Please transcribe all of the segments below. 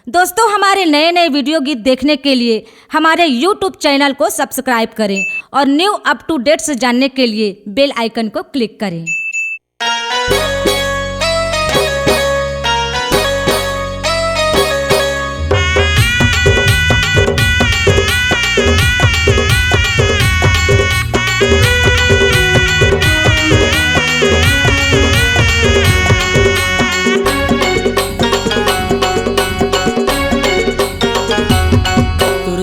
दोस्तों, हमारे नए नए वीडियो गीत देखने के लिए हमारे YouTube चैनल को सब्सक्राइब करें और न्यू अप टू डेट्स जानने के लिए बेल आइकन को क्लिक करें।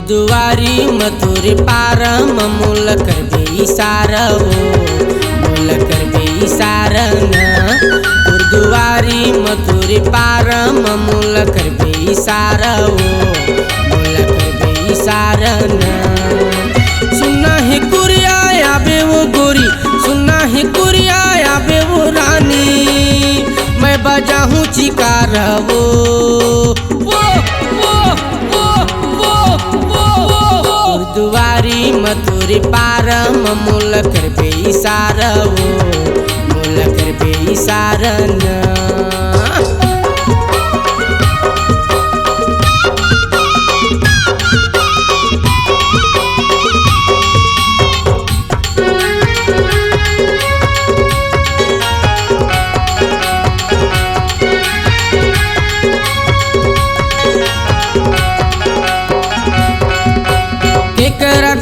दुआरी मथुर पार मूल कर बे इशारा हो मूल कर बे इशारा न दुआरी मथुर पार मूल कर बे इशारा हो मूल कर बे इशारा न सुना है कुरिया आबे वो गोरी सुना है कुरिया आबे वो रानी मैं बजाहूँ चिकारा वो दुआरी मथुर पार मूल कर बे इशारा वो मूल कर बे इशारा न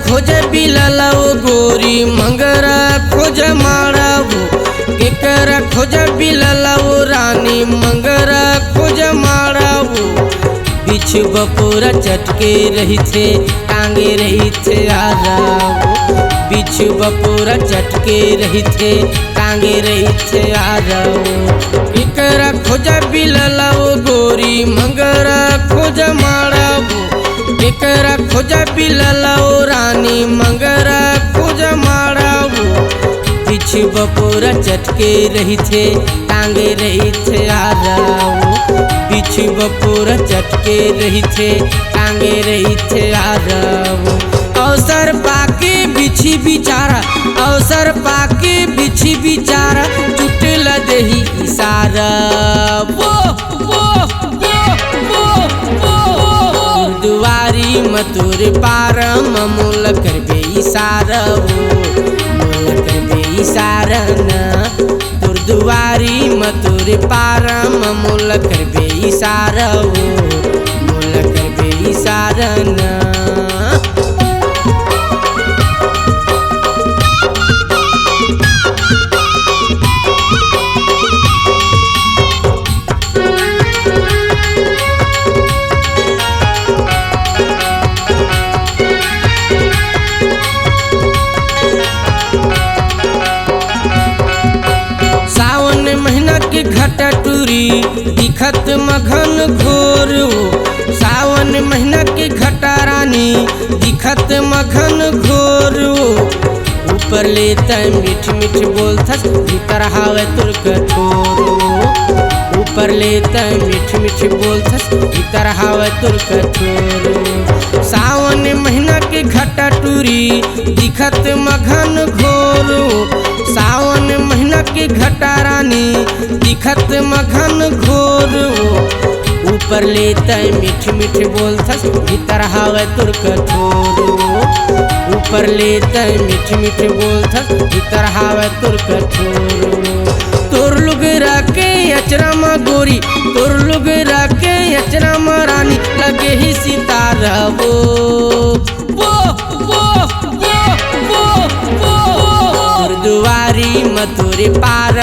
खोज बिलला वो गोरी मंगरा खोज मारा वो केकरा खोज बिलला वो रानी मंगरा खोज मारा वो बिछु बपोरा चटके रही थे टांगे रही थे आरा वो बिछु बपोरा चटके रही थे टांगे रही थे आरा वो केकरा खोज बिलला वो गोरी मंगरा खोज मारा वो केकरा खोजा बिलला ओ रानी मंगरा खोजा मारा वो बिछु बपोरा चटके रही थे टांगे रही थे आरा वो बिछु बपोरा चटके रही थे टांगे रही थे आरा वो अवसर पाके बिछी बिचारा अवसर पाके बिछी बिचारा चुटल देही इशारा वो दुआरी मथुर पार मूल कर बे इशारा वो मूल कर बे इशारा न दुआरी मथुर पार मूल कर बे इशारा वो मूल कर बे इशारा न घटा टूरी दिखत मघन घोर हो सावन महीना के घटा रानी दिखत मघन घोर हो ऊपर लेता मीठ मीठ बोलथस भीतर हावे तुर कठोर हो ऊपर लेता मीठ मीठ बोलथस भीतर हावे तुर कठोर हो सावन महीना के घटा टूरी दिखत मघन घोर हो सावन महीना के घटा रानी दिखत मघन घोर हो ऊपर लेता मीठ मीठ बोलथस भीतर हावे तुर कठोर हो ऊपर लेता मीठ मीठ बोलथस भीतर हावे तुर कठोर हो तोर लुग राके अचरा मा गोरी तोर लुग राके अचरा मा रानी लगे ही सितारा दुआरी मथुर पार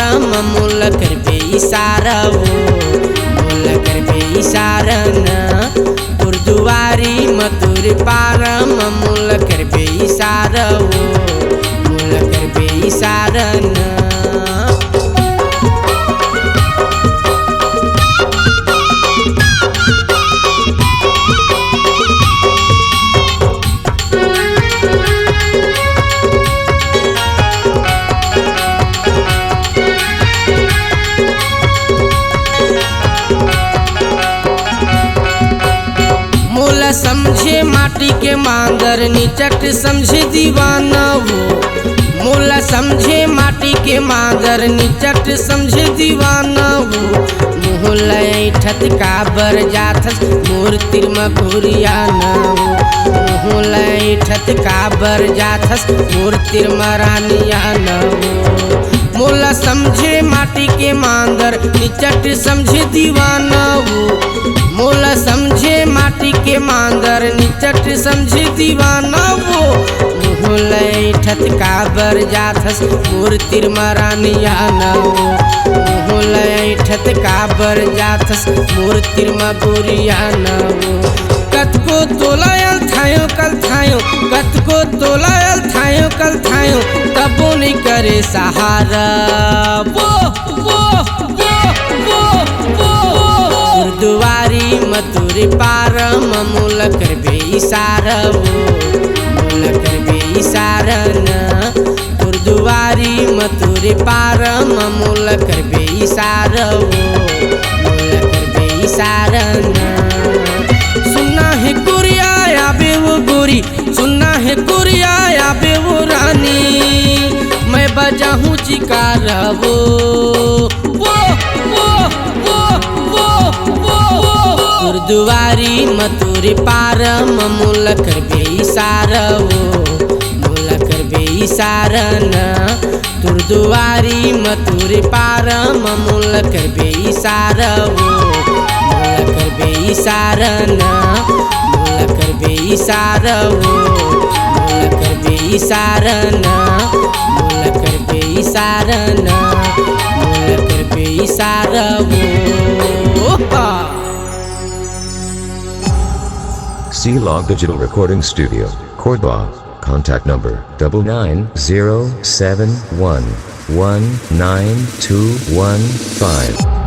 मूल कर बे इशारा वो मूल कर बे इशारा न दुआरी मथुर पार मूल कर बे इशारा वो मूल कर बे इशारा न समझे माटी के मांदर निचट समझे दीवाना वो मोला समझे माटी के मांदर निचट समझे दीवाना वो मुँह लैठत काबर जाथस मूर्तिर मकुरिया न लैठत काबर जाथस मूर्तिर मरानिया न मोला समझे माटी के मांदर निचट समझे दीवाना मोला समझे माटी के मांदर निचट समझे दीवाना वो लैठत काबर जाथस मूर्तिर मरानिया न लैठत काबर जाथस मूर्तिर मकुरिया न कतको तोलायल थायो कल थायो कतको तोलायल थायो कल थायो तबो नहीं करे सहारा वो गुरुद्वारी मतुरी पार मूल करबे इशारा मूल करबे इशारा न गुरुद्वारी मतुरी पार मूल करबे इशारा मूल करबे इशारा न सुनना है गुरिया आबे वो गोरी सुनना है गुरिया आबे वो रानी मैं बजा हूँ चिकारा वो गुरुद्वारी मतुरी पार मूल करबे इशारा मूल करबे इशारा न गुरुद्वारी मतुरी पार मूल करबे इशारा मूल करबे इशारा न मूल करबे इशारा मूल करबे इशारा न मूल करबे इशारा न मूल करबे इशारा C-Log Digital Recording Studio, Cordoba. Contact number 99071192115.